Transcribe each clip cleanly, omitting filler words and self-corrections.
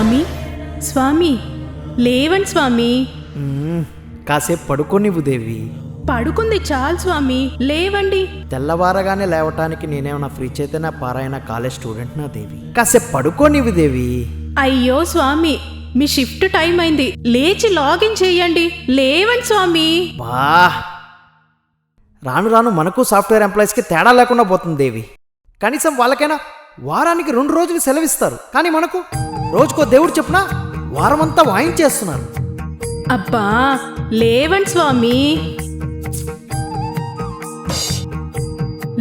స్వామి స్వామి లేవండి స్వామి. కాసేపు పడుకోనివ్వు దేవి. పడుకుంది చాలు స్వామి, లేవండి. తెల్లవారగానే లేవటానికి నేనేమన్నా ఫ్రీ చైతన్య పారాయణ కాలేజ్ స్టూడెంట్ నా దేవి. కాసేపు పడుకోనివ్వు దేవి. అయ్యో స్వామి, మీ షిఫ్ట్ టైం అయింది, లేచి లాగిన్ చేయండి. లేవండి స్వామి. బా రాను రాను మనకు సాఫ్ట్వేర్ ఎంప్లాయీస్కి తేడా లేకుండా పోతుంది దేవి. కనీసం వాళ్ళకైనా వారానికి 2 రోజులు సెలవిస్తారు, కానీ మనకు రోజుకో దేవుడు చెప్పున వారమంతా వాయించేస్తున్నారు. అబ్బా లేవండి స్వామి,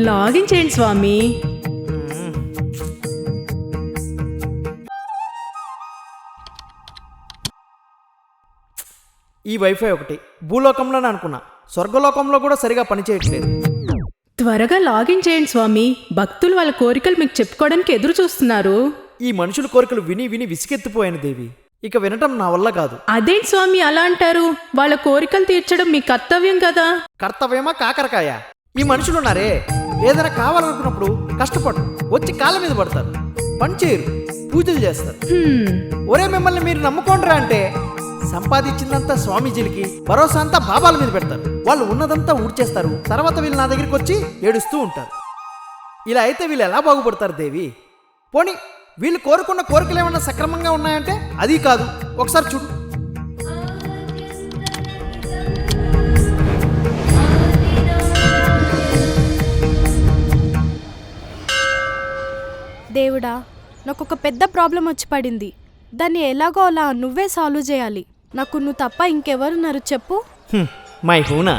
లాగిన్ చేయండి స్వామి. ఈ వైఫై ఒకటి భూలోకంలోనే అనుకున్నా, స్వర్గలోకంలో కూడా సరిగా పనిచేయట్లేదు. త్వరగా లాగిన్ చేయండి స్వామి, భక్తులు వాళ్ళ కోరికలు మీకు చెప్పుకోవడానికి ఎదురు చూస్తున్నారు. ఈ మనుషుల కోరికలు విని విని విసిగెత్తిపోయాను దేవి. ఇక వినటం నా వల్ల కాదు. అదేంటి స్వామి అలా అంటారు? వాళ్ళ కోరికలు తీర్చడం మీ కర్తవ్యం కదా. కర్తవ్యమా కాకరకాయ? ఈ మనుషులున్నారే, ఏదైనా కావాలనుకున్నప్పుడు కష్టపడు వచ్చి కాళ్ళ మీద పడతారు, పని చేయరు, పూజలు చేస్తారు. ఒరే మిమ్మల్ని మీరు నమ్ముకోండిరా అంటే సంపాదించిందంతా స్వామీజీలకి, భరోసా అంతా బాబాల మీద పెడతారు. వాళ్ళు ఉన్నదంతా ఊడ్చేస్తారు, తర్వాత వీళ్ళు నా దగ్గరికి వచ్చి ఏడుస్తూ ఉంటారు. ఇలా అయితే వీళ్ళు ఎలా బాగుపడతారు దేవి? పోనీ వీళ్ళు కోరుకున్న కోరికలు ఏమన్నా సక్రమంగా ఉన్నాయంటే అది కాదు. ఒకసారి చూడు. దేవుడా, నాకు ఒక పెద్ద ప్రాబ్లం వచ్చి పడింది. దాన్ని ఎలాగో అలా నువ్వే సాల్వ్ చేయాలి. నాకు నువ్వు తప్ప ఇంకెవరున్నారు చెప్పు. మై హూనా,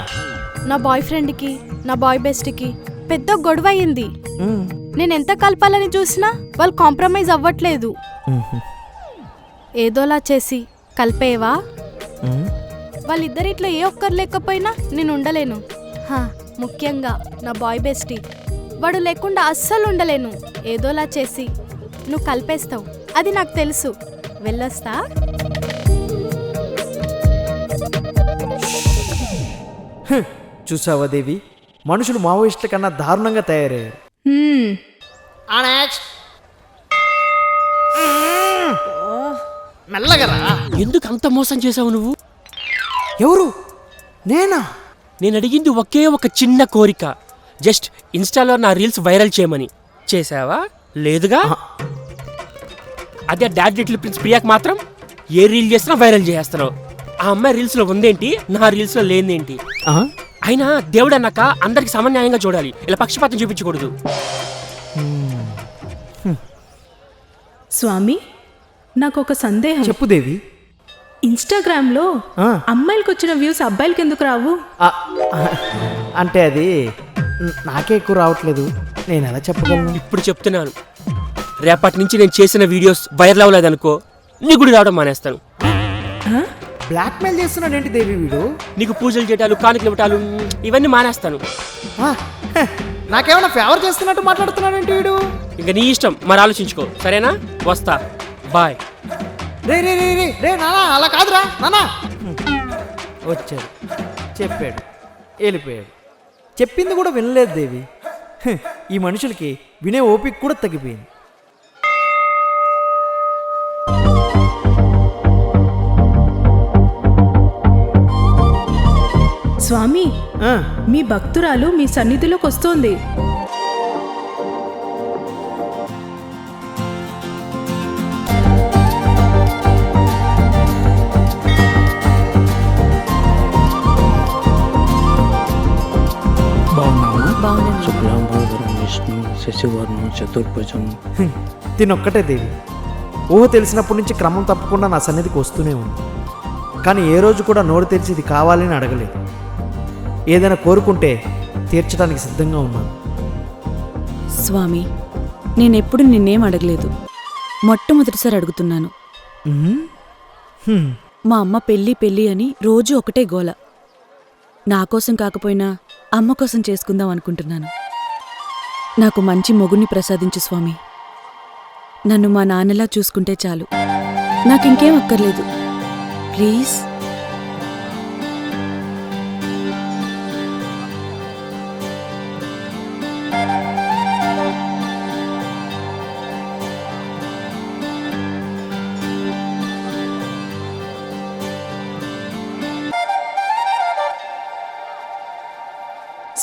నా బాయ్ ఫ్రెండ్కి, నా బాయ్ బెస్ట్కి పెద్ద గొడవ అయింది. నేను ఎంత కలపాలని చూసినా వాళ్ళు కాంప్రమైజ్ అవ్వట్లేదు. ఏదోలా చేసి కలిపేవా? వాళ్ళిద్దరిట్లో ఏ ఒక్కరు లేకపోయినా నేను ఉండలేను. ముఖ్యంగా నా బాయ్ బెస్టీ, వాడు లేకుండా అస్సలు ఉండలేను. ఏదోలా చేసి నువ్వు కలిపేస్తావు, అది నాకు తెలుసు. వెళ్ళొస్తా. చూసావా దేవి, మనుషులు మావోయిస్టుల కన్నా దారుణంగా తయారయ్యారు. మెల్లగరా. ఎందుకు అంత మోసం చేసావు నువ్వు? ఎవరు? నేనా? నేను అడిగింది ఒకే ఒక చిన్న కోరిక, జస్ట్ ఇన్స్టాలో నా రీల్స్ వైరల్ చేయమని. చేసావా? లేదుగా. అదే డాడ్ లిటిల్ ప్రిన్స్ ప్రియాకి మాత్రం ఏ రీల్ చేసినా వైరల్ చేస్తున్నావు. ఆ అమ్మాయి రీల్స్లో ఉందేంటి, నా రీల్స్లో లేదేంటి? అయినా దేవుడు అన్నాక అందరికి సమన్యాయంగా చూడాలి, ఇలా పక్షపాతం చూపించకూడదు. స్వామి, నాకు ఒక సందేహం. చెప్పు దేవి. ఇన్స్టాగ్రామ్లో అమ్మాయిలకు వచ్చిన వ్యూస్ అబ్బాయిలకి ఎందుకు రావు? అంటే అది నాకే ఎక్కువ రావట్లేదు, నేను ఎలా చెప్పగలను? ఇప్పుడు చెప్తున్నాను, రేపటి నుంచి నేను చేసిన వీడియోస్ వైరల్ అవ్వలేదనుకో, నీ గుడి రావడం మానేస్తాను. బ్లాక్మెయిల్ చేస్తున్నాడు ఏంటి దేవి వీడు? నీకు పూజలు చేయటాలు, కానుకలు ఇవ్వటాలు ఇవన్నీ మానేస్తాను. నాకేమైనా ఫేవర్ చేస్తున్నట్టు మాట్లాడుతున్నాడు ఏంటి వీడు? ఇంకా నీ ఇష్టం, మరి ఆలోచించుకో. సరేనా? వస్తా, బాయ్. రే రే రే రే రే నానా, అలా కాదురా నానా. వచ్చాడు, చెప్పాడు, వెళ్ళిపోయాడు. చెప్పింది కూడా వినలేదు దేవి. ఈ మనుషులకి వినే ఓపిక కూడా తగ్గిపోయింది. స్వామి, మీ భక్తురాలు మీ సన్నిధిలోకి వస్తోంది. తినొక్కటే దేవి. ఊహ తెలిసినప్పటి నుంచి క్రమం తప్పకుండా నా సన్నిధికి వస్తూనే ఉంది, కానీ ఏ రోజు కూడా నోరు తెరిచి ఇది కావాలని అడగలేదు. ఏదైనా కోరుకుంటే తీర్చడానికి సిద్ధంగా ఉన్నాను. స్వామి, నేనెప్పుడు నిన్నేం అడగలేదు, మొట్టమొదటిసారి అడుగుతున్నాను. మా అమ్మ పెళ్ళి పెళ్ళి అని రోజు ఒకటే గోల. నా కోసం కాకపోయినా అమ్మ కోసం చేసుకుందాం అనుకుంటున్నాను. నాకు మంచి మొగుణ్ణి ప్రసాదించు స్వామి. నన్ను మా నాన్నలా చూసుకుంటే చాలు, నాకింకేం అక్కర్లేదు. ప్లీజ్.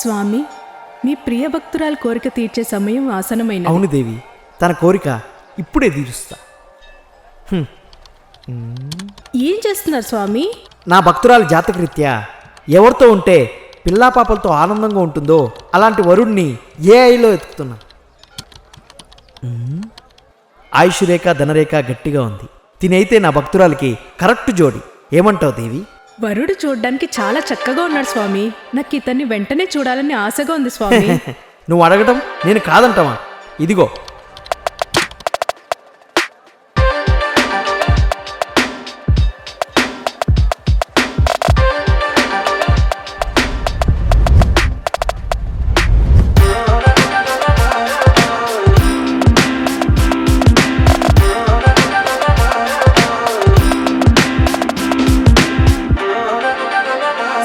స్వామి, మీ ప్రియ భక్తురాల కోరిక తీర్చే సమయం ఆసనమైన. అవును దేవి, తన కోరిక ఇప్పుడే తీరుస్తా. ఏం చేస్తున్నారు స్వామి? నా భక్తురాలి జాతకరీత్యా ఎవరితో ఉంటే పిల్లా పాపలతో ఆనందంగా ఉంటుందో అలాంటి వరుణ్ణి ఏఐలో ఎతుకుతున్నా. ఆయుష్ రేఖ ధనరేఖ గట్టిగా ఉంది. తినైతే నా భక్తురాలికి కరెక్ట్ జోడి. ఏమంటావు దేవి? వరుడు చూడ్డానికి చాలా చక్కగా ఉన్నాడు స్వామి. నాకు ఇతన్ని వెంటనే చూడాలని ఆశగా ఉంది స్వామి. నువ్వు అడగటం నేను కాదంటావా? ఇదిగో.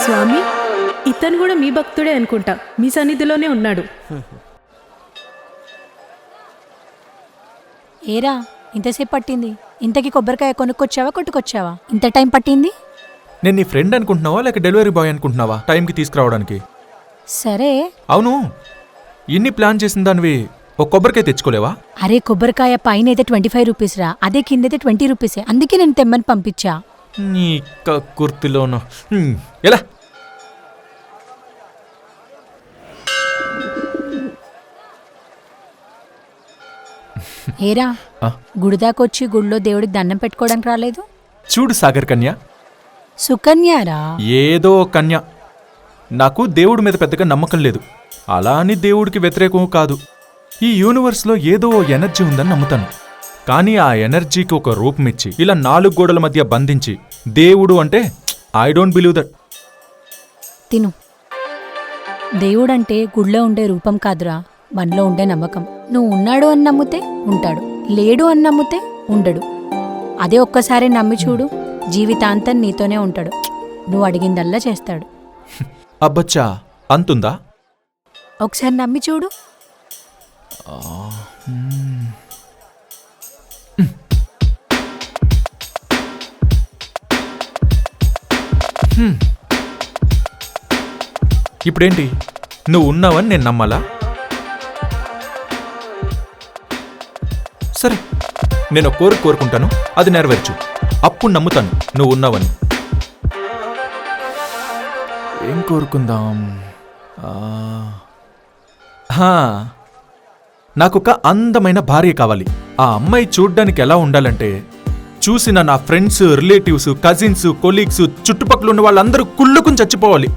స్వామి, ఇతను కూడా మీ భక్తుడే అనుకుంటా. మీ సన్నిధిలోనే ఉన్నాడు. ఏరా ఇంతసేపు పట్టింది? ఇంతకీ కొబ్బరికాయ కొనుక్కొచ్చావా కొట్టుకొచ్చావా? ఇంత టైం పట్టింది? నేను నీ ఫ్రెండ్ అనుకుంటున్నావా లేక డెలివరీ బాయ్ అనుకుంటున్నావా టైంకి తీసుకురావడానికి? సరే. అవును, ఇన్ని ప్లాన్ చేసిన దానివి ఒక కొబ్బరికాయ తెచ్చుకోలేవా? అరే కొబ్బరికాయ పైన అయితే 25 రూపీస్ రా, అదే కిందైతే 20 రూపీసే. అందుకే నేను తెమ్మని పంపించా. నీ కుర్తిలోను ఎలా? ఏరా ఆ? గుడిదాకొచ్చి గుడిలో దేవుడికి దండం పెట్టుకోవడానికి రాలేదు? చూడు సాగర్ కన్య, సుకన్యారా? ఏదో కన్య. నాకు దేవుడి మీద పెద్దగా నమ్మకం లేదు. అలా అని దేవుడికి వ్యతిరేకం కాదు. ఈ యూనివర్స్లో ఏదో ఎనర్జీ ఉందని నమ్ముతాను. కానీ ఆ ఎనర్జీకి ఒక రూపం ఇచ్చి ఇలా 4 గోడల మధ్య బంధించి దేవుడు అంటే ఐ డోంట్ బిలీవ్ దట్. తిను. దేవుడంటే గుడిలో ఉండే రూపం కాదురా, మనలో ఉండే నమ్మకం. నువ్వు ఉన్నాడు అని నమ్మితే ఉంటాడు, లేడు అని నమ్మితే ఉండడు. అదే ఒక్కసారి నమ్మి చూడు, జీవితాంతం నీతోనే ఉంటాడు. నువ్వు అడిగిందల్లా చేస్తాడు. అబ్బచ్చా, అంతుందా? ఒకసారి నమ్మి చూడు. ఇప్పుడేంటి, నువ్వు ఉన్నావని నేను నమ్మాలా? సరే, నేను ఒక కోరిక కోరుకుంటాను, అది నెరవేర్చు. అప్పుడు నమ్ముతాను నువ్వు ఉన్నావని. ఏం కోరుకుందాం? నాకొక అందమైన భార్య కావాలి. ఆ అమ్మాయి చూడ్డానికి ఎలా ఉండాలంటే, చూసిన నా ఫ్రెండ్స్, రిలేటివ్స్, కజిన్స్, కొలీగ్స్, చుట్టుపక్కల ఉన్న వాళ్ళందరూ కుళ్ళుకుని చచ్చిపోవాలి.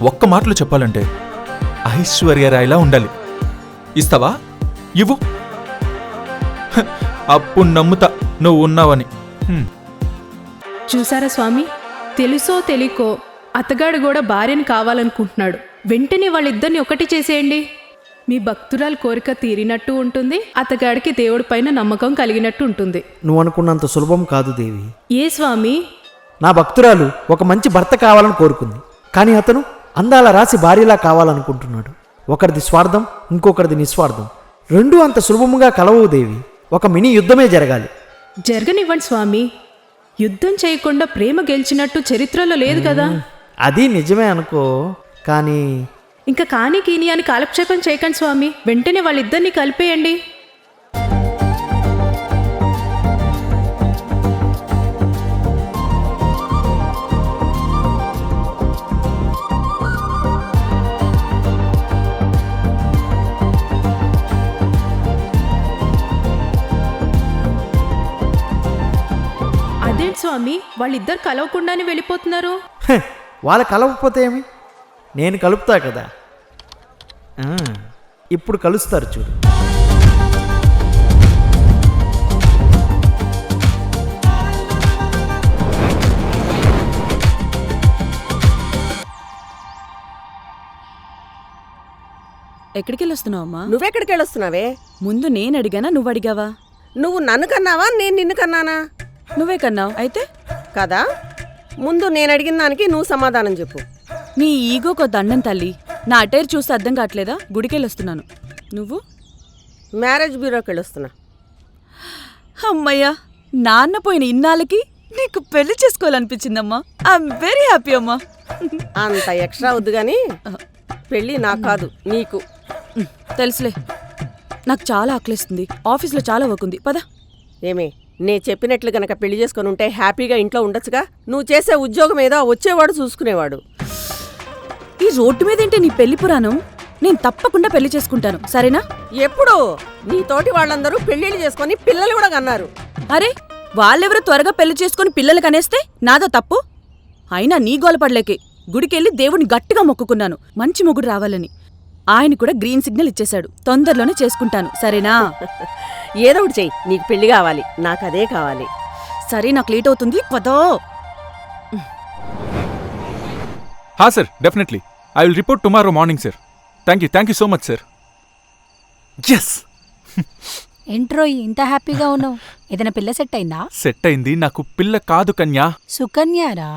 ఒక్క మాటలో చెప్పాలంటే ఐశ్వర్యరాయ్లా ఉండాలి. ఇస్తావా? ఇవ్వు. అప్పుడు నమ్ముతా నువ్వు ఉన్నావని. చూసారా స్వామి, తెలుసో తెలియకో అతగాడు కూడా భార్యని కావాలనుకుంటున్నాడు. వెంటనే వాళ్ళిద్దరిని ఒకటి చేసేయండి. మీ భక్తురాల కోరిక తీరినట్టు ఉంటుంది, అతగాడికి దేవుడి పైన నమ్మకం కలిగినట్టు ఉంటుంది. నువ్వు అనుకున్నంత సులభం కాదు దేవి. ఏ స్వామి? నా భక్తురాలు ఒక మంచి భర్త కావాలని కోరుకుంది. కానీ అతను అందాల రాసి భార్యలా కావాలనుకుంటున్నాడు. ఒకరిది స్వార్థం, ఇంకొకరిది నిస్వార్థం. రెండూ అంత సులభముగా కలవవు దేవి. ఒక మినీ యుద్ధమే జరగాలి. జరగనివ్వండి స్వామి. యుద్ధం చేయకుండా ప్రేమ గెలిచినట్టు చరిత్రలో లేదు కదా. అది నిజమే అనుకో, కానీ ఇంకా కాని కీని అని కాలక్షేపం చేయకండి స్వామి. వెంటనే వాళ్ళిద్దరిని కలిపేయండి. అదేంటి స్వామి, వాళ్ళిద్దరు కలవకుండానే వెళ్ళిపోతున్నారు? వాళ్ళ కలవకపోతే ఏమి, నేను కలుపుతా కదా. ఇప్పుడు కలుస్తారు చూడు. ఎక్కడికి వెళ్ళొస్తున్నావమ్మా? నువ్వెక్కడికి వెళ్ళొస్తున్నావే? ముందు నేను అడిగానా, నువ్వు అడిగావా? నువ్వు నన్ను కన్నావా, నేను నిన్ను కన్నానా? నువ్వే కన్నావు అయితే కదా. ముందు నేను అడిగిన దానికి నువ్వు సమాధానం చెప్పు. నీ ఈగోకో దండం తల్లి. నా అటైర్ చూస్తే అర్థం కావట్లేదా? గుడికెళ్ళొస్తున్నాను. నువ్వు? మ్యారేజ్ బ్యూరోకి వెళ్ళొస్తున్నా. అమ్మయ్యా, నాన్న పోయిన ఇన్నాళ్ళకి నీకు పెళ్లి చేసుకోవాలనిపించిందమ్మా. ఐఎమ్ వెరీ హ్యాపీ అమ్మా. అంత ఎక్స్ట్రా వద్దు కానీ పెళ్ళి నాకు కాదు నీకు. తెలుసులే, నాకు చాలా ఆకలిస్తుంది. ఆఫీస్లో చాలా వర్క్ ఉంది, పద. ఏమే, నే చెప్పినట్లు గనక పెళ్లి చేసుకొని ఉంటే హ్యాపీగా ఇంట్లో ఉండొచ్చుగా. నువ్వు చేసే ఉద్యోగం ఏదో వచ్చేవాడు చూసుకునేవాడు. ఈ రోడ్డు మీద ఏంటి నీ పెళ్లి పురాణం? నేను తప్పకుండా పెళ్లి చేసుకుంటాను, సరేనా? ఎప్పుడు నీ తోటి వాళ్ళందరూ పెళ్లిళ్ళు చేసుకొని పిల్లలు కూడా కన్నారు. అరే, వాళ్ళెవరో త్వరగా పెళ్లి చేసుకుని పిల్లలు కనేస్తే నాదో తప్పు? అయినా నీ గోలపడలేకే గుడికెళ్ళి దేవుడిని గట్టిగా మొక్కుకున్నాను మంచి మొగుడు రావాలని. ఆయన కూడా గ్రీన్ సిగ్నల్ ఇచ్చేశాడు. తొందరలోనే చేసుకుంటాను, సరేనా? ఏదో ఒకటి చెయ్యి, నీకు పెళ్లి కావాలి, నాకు అదే కావాలి. సరే, నాకు లేట్ అవుతుంది, పదో. హా sir, definitely I will report tomorrow morning sir. Thank you so much sir. Yes, ఏంట్రో ఇంత హ్యాపీగా ఉన్నావు? ఏదైనా పిల్ల సెట్ అయిందా? సెట్ అయింది. నాకు పిల్ల కాదు కన్యా. సుకన్యారా?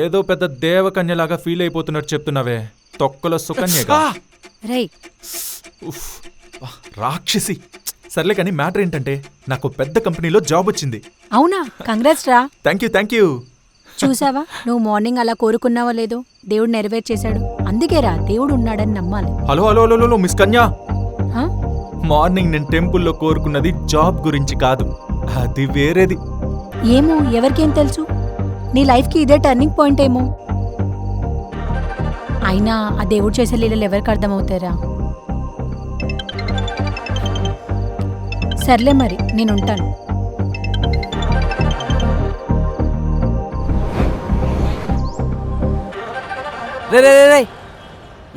ఏదో పెద్ద దేవకన్యలాగా ఫీల్ అయిపోతున్నట్టు చెప్తున్నావే. తొక్కల సుకన్యగా. రై, ఉఫ్, వా, రాక్షసి. సర్లే కానీ మ్యాటర్ ఏంటంటే నాకు పెద్ద కంపెనీలో జాబ్ వచ్చింది. అవునా? కంగ్రాట్స్ రా. Thank you. చూసావా, నువ్వు మార్నింగ్ అలా కోరుకున్నావో లేదో దేవుడు నెరవేర్చేశాడు. అందుకేరా దేవుడు ఉన్నాడని నమ్మాలి. హలో మిస్ కన్యా, హా? మార్నింగ్ నేను టెంపుల్లో కోరుకున్నది జాబ్ గురించి కాదు, అది వేరేది. ఏమో, ఎవరికేం తెలుసు? నీ లైఫ్కి ఇదే టర్నింగ్ పాయింట్ ఏమో. అయినా ఆ దేవుడు చేసే లీలలు ఎవరికి అర్థమవుతారా? సర్లే మరి, నేనుంటాను. రే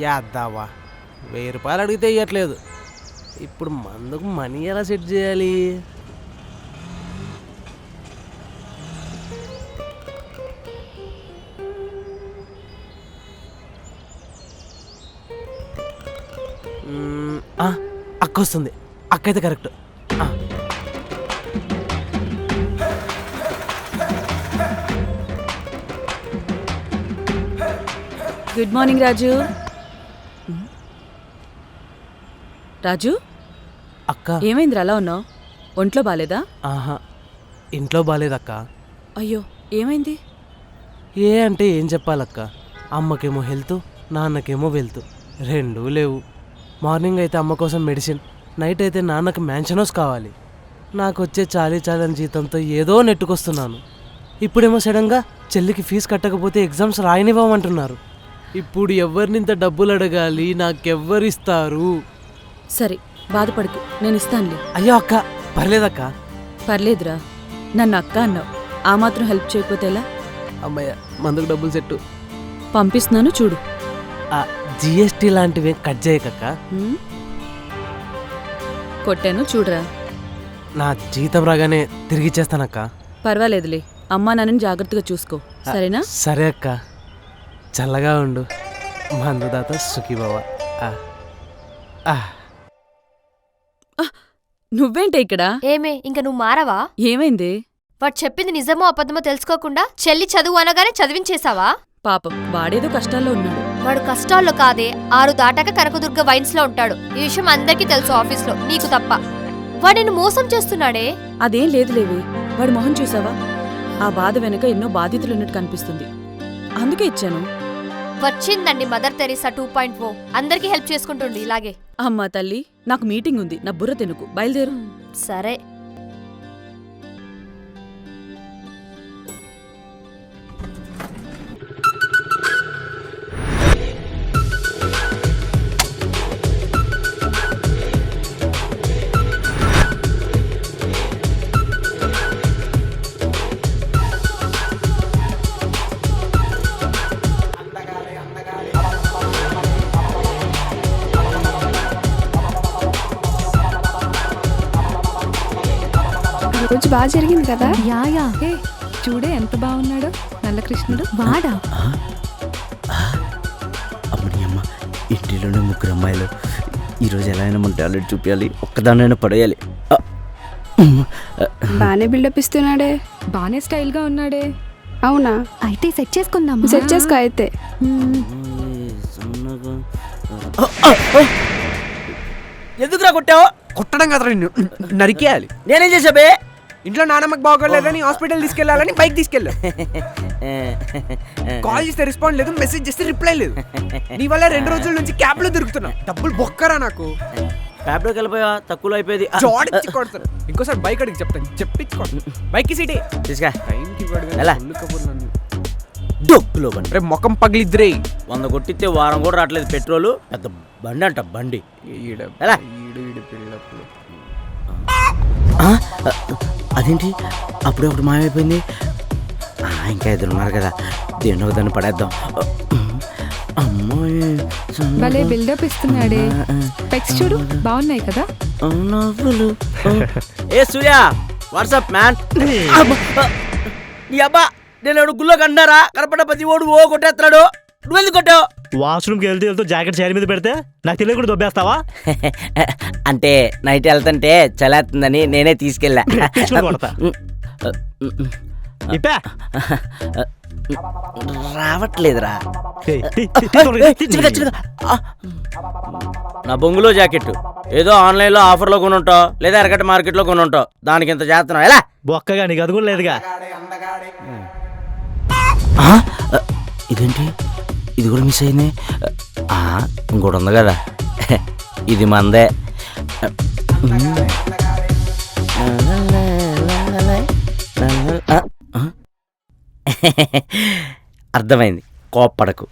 యాద్దావా, 1000 రూపాయలు అడిగితే ఇవ్వట్లేదు. ఇప్పుడు మందుకు మనీ ఎలా సెట్ చేయాలి? అక్క వస్తుంది. అక్క అయితే కరెక్ట్. గుడ్ మార్నింగ్ రాజు. రాజు, అక్క. ఏమైంది అలా ఉన్నావు? ఒంట్లో బాలేదా? ఆహా, ఇంట్లో బాలేదక్క. అయ్యో, ఏమైంది? ఏ అంటే ఏం చెప్పాలక్క, అమ్మకేమో హెల్త్, నాన్నకేమో వెల్త్, రెండూ లేవు. మార్నింగ్ అయితే అమ్మ కోసం మెడిసిన్, నైట్ అయితే నాన్నకు మ్యాన్షన్ హౌస్ కావాలి. నాకు వచ్చే చాలని జీతంతో ఏదో నెట్టుకొస్తున్నాను. ఇప్పుడేమో సడన్గా చెల్లికి ఫీజు కట్టకపోతే ఎగ్జామ్స్ రాయనివ్వమంటున్నారు. ఇప్పుడు ఎవరినింత డబ్బులు అడగాలి? నాకెవ్వరిస్తారు? సరే, బాధపడకు, నేను ఇస్తానులే. అయ్యో అక్క, పర్లేదక్క. పర్లేదురా, నన్ను అక్క అన్నావు, ఆ మాత్రం హెల్ప్ చేయకపోతే ఎలా? అమ్మయ్య, మందుకు డబ్బులు సెట్టు. పంపిస్తున్నాను చూడు. జిఎస్టీ లాంటివి కట్ చేయకక్క. కొట్టాను చూడరా. నా జీతం రాగానే తిరిగిచ్చేస్తానక్క. పర్వాలేదులే, అమ్మా నాన్నని జాగ్రత్తగా చూసుకో, సరేనా? సరే అక్క, చల్లగా ఉండు. మందుదాత సుఖీభవ. నువ్వేంటే ఇక్కడ? ఏమే, ఇంక నువ్వు మారవా? ఏమైంది? వాడు చెప్పింది నిజమో అబద్ధమో తెలుసుకోకుండా చెల్లి చదువు అనగానే చదివించేశావా? పాపం, వాడేదో కష్టాల్లో ఉన్నాడు. వాడు కష్టాల్లో కాదే, 6 దాటాక కనకదుర్గ వైన్స్ లో ఉంటాడు. ఈ విషయం అందరికీ తెలుసు ఆఫీస్లో, నీకు తప్ప. వాడు నిన్ను మోసం చేస్తున్నాడే. అదేం లేదులేవి, వాడి మొహం చూసావా? ఆ బాధ వెనుక ఎన్నో బాధితులు ఉన్నట్టు కనిపిస్తుంది, అందుకే ఇచ్చాను. వచ్చిందండి మదర్ తెరీసా 2.0. అందరికీ హెల్ప్ చేసుకుంటుంది ఇలాగే. అమ్మా తల్లి, నాకు మీటింగ్ ఉంది, నా బుర్ర తినుకు, బయలుదేరు. సరే. రోజు బాగా జరిగింది కదా? యాయా, చూడే ఎంత బాగున్నాడో నల్ల కృష్ణుడు. వాడా? అమ్మని అమ్మ, ఇంటిలోనే 3 అమ్మాయిలు. ఈరోజు ఎలా అయినా మన టాలెంట్ చూపించాలి, ఒక్కదానైనా పడేయాలి. బానే బిల్డప్ ఇస్తున్నాడే, బానే స్టైల్ గా ఉన్నాడే. అవునా? అయితే సెట్ చేసుకుందాం. సెట్ చేసుకో అయితే. ఎందుకురా కొట్టావు? కొట్టడం కదా, నరికేయాలి. నేనేం చేసాబే? ఇంట్లో నానమ్మకి బాగోలేదని హాస్పిటల్ తీసుకెళ్లాలని బైక్ తీసుకెళ్ళావు. కాల్ చేస్తే రెస్పాండ్ లేదు, మెసేజ్ చేస్తే రిప్లై లేదు. నీ వల్ల 2 రోజుల నుంచి క్యాబ్ లో తిరుగుతున్నా. డబ్బులు బొక్కరా నాకు. క్యాబ్లోకి వెళ్ళిపోయా, తక్కువలో అయిపోయింది. జోడించి కొడతాను. ఇంకోసారి బైక్ అడిగి చెప్తాను, చెప్పించుకోండి. బైక్ కి సీటీ తీసుకా. టైంకి ఎలా? డొక్కులో బండి రేపు మొఖం పగిలిద్దురే. 100 కొట్టిస్తే వారం కూడా రావట్లేదు పెట్రోలు. పెద్ద బండి అంట బండి. ఎలా? అదేంటి అప్పుడే ఒకటి మాయమైపోయింది. ఇంకా 2 ఉన్నారు కదా, దేన్నో దాన్ని పడేద్దాం. అమ్మాయి భలే బిల్డప్ ఇస్తున్నాడే. పెక్స్ చూడు బాగున్నాయి కదా. ఏ సూర్య, వాట్సాప్ మ్యాన్. నీ అబ్బా, నేను గుళ్ళో కండారా కనపడ్డ ప్రతి ఓడు ఓ కొట్టేస్తున్నాడు. నువ్వెందుకు కొట్టావు? వాష్రూమ్కి వెళ్తూ జాకెట్ చైర్ మీద పెడితే నాకు తెలియకుండా దొబ్బేస్తావా? అంటే నైట్ వెళ్తుంటే చలేస్తుందని నేనే తీసుకెళ్ళా. రావట్లేదురా నా బొంగులో జాకెట్. ఏదో ఆన్లైన్ లో ఆఫర్ లో కొనుంటావు, లేదా ఎరగట్ట మార్కెట్ లో కొనుంటావు. దానికి ఇంత చేస్తున్నావు ఎలా? బొక్కగా నీకు అది కూడా లేదుగా. ఇదేంటి, ఇది కూడా మిస్ అయింది. ఇంకోటి ఉంది కదా, ఇది మందే. అర్థమైంది, కోప్పడకు.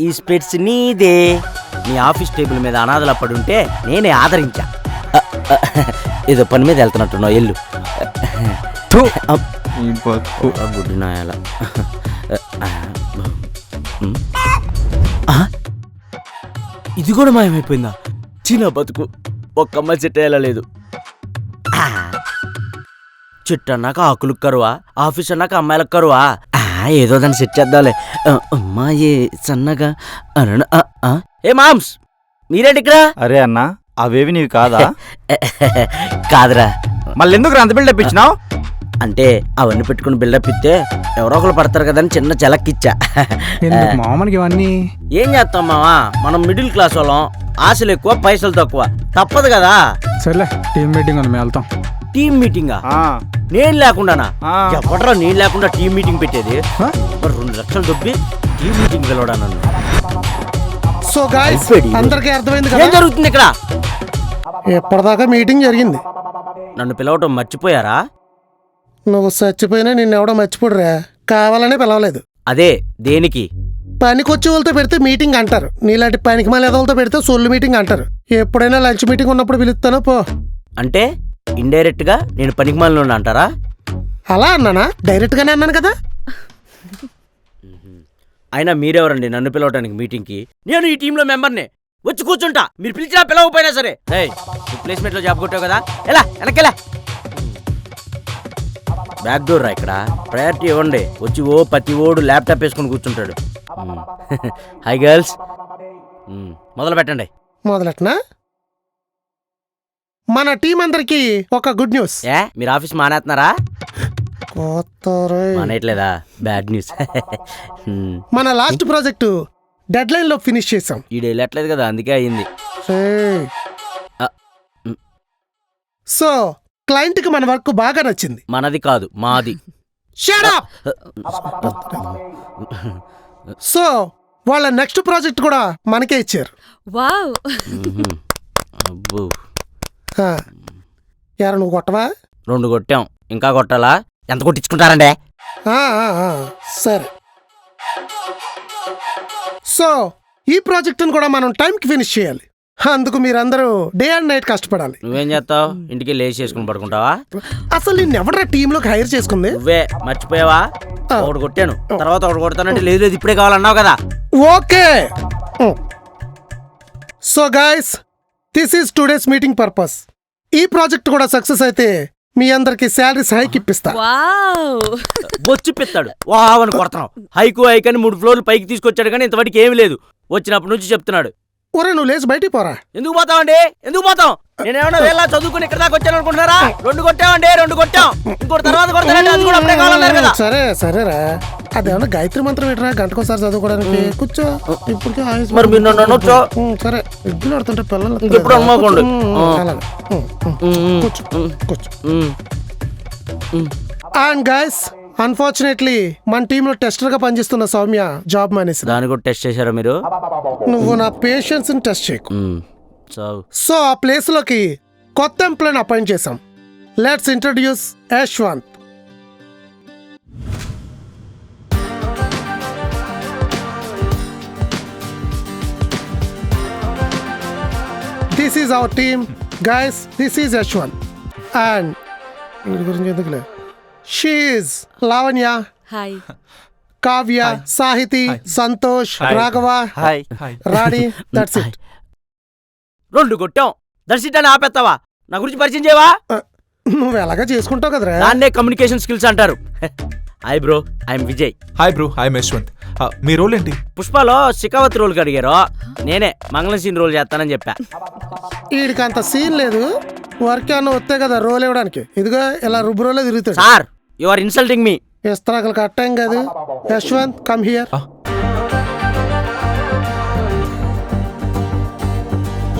ఈ స్పెట్స్ నీదే. నీ ఆఫీస్ టేబుల్ మీద అనాథలు పడుంటే నేనే ఆదరించా. ఏదో పని మీద వెళ్తున్నట్టున్నావు, ఎల్లు. గుడ్డినాయాల. ఇది కూడా మాయమైపోయిందా? చిన్న బతుకు. ఒక్క అమ్మాయి సెట్ అయ్యేలా లేదు. చెట్టు అన్నాక ఆకులు కరువా, ఆఫీస్ అన్నాక అమ్మాయిలకు కరువా. ఏదో దాన్ని సెట్ చేద్దాంలే. అమ్మాయి సన్నగా. ఏ మామ్స్, మీరేంటి ఇక్కడ? అరే అన్నా, అవేవి నీవి కాదా? కాదురా. మళ్ళీ ఎందుకు అంత బిల్డప్ ఇచ్చినావు? అంటే అవన్నీ పెట్టుకుని బిల్డప్ ఇస్తే ఎవరో ఒకరు పడతారు కదా అని చిన్న జలక్కిచ్చా. మామకి ఇవన్నీ ఏం చేస్తాం మావా, మనం మిడిల్ క్లాస్ వాళ్ళం. ఆశలు ఎక్కువ, పైసలు తక్కువ. తప్పదు కదా. సర్లే, టీమ్ మీటింగ్ ఉంది, మేము వెళ్తాం. టీమ్ మీటింగా? నేను లేకుండానా? ఎవడరా నేను లేకుండా టీమ్ మీటింగ్ పెట్టేది? 2 లక్షలు దొబ్బి టీమ్ మీటింగ్ పిలవడా నన్ను? సో గాయ్స్, అందరికీ అర్థమైంది ఏం జరుగుతుంది ఇక్కడ? ఎప్పటిదాకా మీటింగ్ జరిగింది. నన్ను పిలవటం మర్చిపోయారా? నువ్వు చచ్చిపోయినా నిన్నెవడో మర్చిపోడురా. కావాలనే పిలవలేదు. అదే దేనికి? పనికొచ్చే వాళ్ళతో పెడితే మీటింగ్ అంటారు. నీలాంటి పనికి మళ్ళీ వాళ్ళతో పెడితే సొల్లు మీటింగ్ అంటారు. ఎప్పుడైనా లంచ్ మీటింగ్ ఉన్నప్పుడు పిలుస్తానో పో. అంటే ఇండైరెక్ట్ గా నేను పనికి మళ్ళీ అంటారా? అలా అన్నానా? డైరెక్ట్ గానే అన్నాను కదా. అయినా మీరెవరండి నన్ను పిలవటానికి మీటింగ్కి? నేను ఈ టీంలో మెంబర్నే. వచ్చి కూర్చుంటా, మీరు పిలిచినా పిలవకపోయినా సరే. రిప్లేస్మెంట్ లో జాబ్ కొట్టావు కదా, ఎలా వెనకెలా? బ్యాక్ డోర్ రా. ఇక్కడ ప్రయారిటీ ఇవ్వండి. వచ్చి ప్రతి ఓడు ల్యాప్టాప్ వేసుకుని కూర్చుంటాడు. హాయ్ గర్ల్స్, మొదలు పెట్టండి. మొదలెట్నా? మన టీం అందరికి ఒక గుడ్ న్యూస్. మీరు ఆఫీస్ మానేస్తున్నారా? మానేయట్లేదా? Bad news. మన లాస్ట్ ప్రాజెక్టు డెడ్ లైన్ లో ఫినిష్ చేసాం. ఈ డైలీ అట్లేదు కదా, అందుకే అయ్యింది. సో క్లయింట్ కి మన వర్క్ బాగా నచ్చింది. మనది కాదు, మాది. Shut up. సో వాళ్ళ నెక్స్ట్ ప్రాజెక్ట్ కూడా మనకే ఇచ్చారు. వావ్. యారా, నువ్వు కొట్టవా? 2 కొట్టాం, ఇంకా కొట్టాలా? ఎంత కొట్టించుకుంటారండి? సరే. సో ఈ ప్రాజెక్టును కూడా మనం టైంకి ఫినిష్ చేయాలి. అందుకు మీరందరూ డే అండ్ నైట్ కష్టపడాలి. నువ్వేం చేస్తావు? ఇంటికి లేచి చేసుకుని పడుకుంటావా? అసలు నిన్ను ఎవడరా టీంలోకి హైర్ చేసుకుంది? నువ్వే. మర్చిపోయావా? ఒకటి కొట్టాను, తర్వాత ఒకటి కొడతానంటే లేదు లేదు ఇప్పుడే కావాలన్నావు కదా. Okay. So guys, this is today's meeting purpose. ఈ ప్రాజెక్ట్ కూడా సక్సెస్ అయితే మీ అందరికి శాలరీస్ హైక్ ఇప్పిస్తా. బొచ్చు పెత్తాడు వావని కొడతాం. హైకు హైక్ అని 3 ఫ్లోర్లు పైకి తీసుకొచ్చాడు కానీ ఇంతవరకు ఏమి లేదు. వచ్చినప్పటి నుంచి చెప్తున్నాడు. ఒరే, నువ్వు లేచి బయటికి పోరా. ఎందుకు పోతావండి? ఎందుకు పోతాం? నేనేమన్నా వేళ చదువుకుని ఇక్కడ దాకా వచ్చాను అనుకుంటున్నారా? 2 కొట్టామండి, 2 కొట్టాం. ఇంకోటి తర్వాత కొడతానంటే అది కూడా అప్పుడే కావాలన్నారు కదా. సరే సరేరా, అదేమన్నా గాయత్రి మంత్రం ఏంట్రా? గంటకోసారి చదువుకోవడానికి. కూర్చో. ఇప్పటికే మరి మీరు నన్ను అనొచ్చా? సరే, ఇడ్లు ఆడుతుంటే పిల్లలు ఇప్పుడు అమ్మకండి. కూర్చో. అండ్ గైస్ అన్ఫార్చునేట్లీ మన టీంలో టెస్టర్గా పనిచేస్తున్న సౌమ్య జాబ్ మానేసి. దాన్ని కూడా టెస్ట్ చేశారా మీరు? నువ్వు నా పేషెన్స్ని టెస్ట్ చేయకు. చావు. సో ఆ ప్లేస్లోకి కొత్త ఎంప్లాయ్ని అపాయింట్ చేశాం. Let's introduce Yashwant. This is our team guys. This is Yashwant and వీడి గురించి ఎందుకులే. షీఈ్ Lavanya, hi. Kavya, Sahiti, Santosh, Raghava, hi. Rani. That's it. 2 కొట్టాం. దర్శిట్ అని ఆపేస్తావా? నా గురించి పరిచయం చేయవా? నువ్వు ఎలాగా చేసుకుంటావు కదరా. దాన్నే కమ్యూనికేషన్ స్కిల్స్ అంటారు. Hi bro, I'm Vijay. Hi bro, I'm Yashwant. మీ రోల్ ఏంటి? పుష్పలో శిఖావతి రోల్ అడిగారు, నేనే మంగళం సీన్ రోల్ చేస్తానని చెప్పా. వీడికి అంత సీన్ లేదు. వర్క్ అన్న వస్తే కదా రోల్ ఇవ్వడానికి. ఇదిగో ఇలా రుబ్బురోలే తిరుగుతాడు. Sir, you are insulting me. ఇస్త్రాకులు కట్టాం కాదు. Yashwant come here.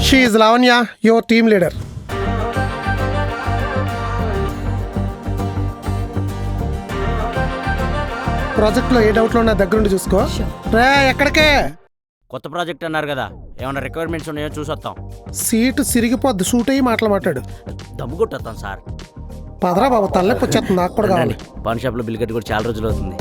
She is Lavanya, your team leader. ప్రాజెక్ట్లో ఏ డౌట్లో నా దగ్గరుండి చూసుకో. రే ఎక్కడికే? కొత్త ప్రాజెక్ట్ అన్నారు కదా, ఏమైనా రిక్వైర్మెంట్స్ ఉన్నాయో చూసొస్తాం. సీటు సిరిగిపోద్ది. సూట్ అయ్యి మాట్లాడు. దమ్ము కొట్టొస్తాం సార్. పదరా బాబు, తల్లెప్పొచ్చేస్తుంది. నాకు కూడా కావాలి. పాన్ షాప్లో బిల్ కట్టి కూడా చాలా రోజులు అవుతుంది.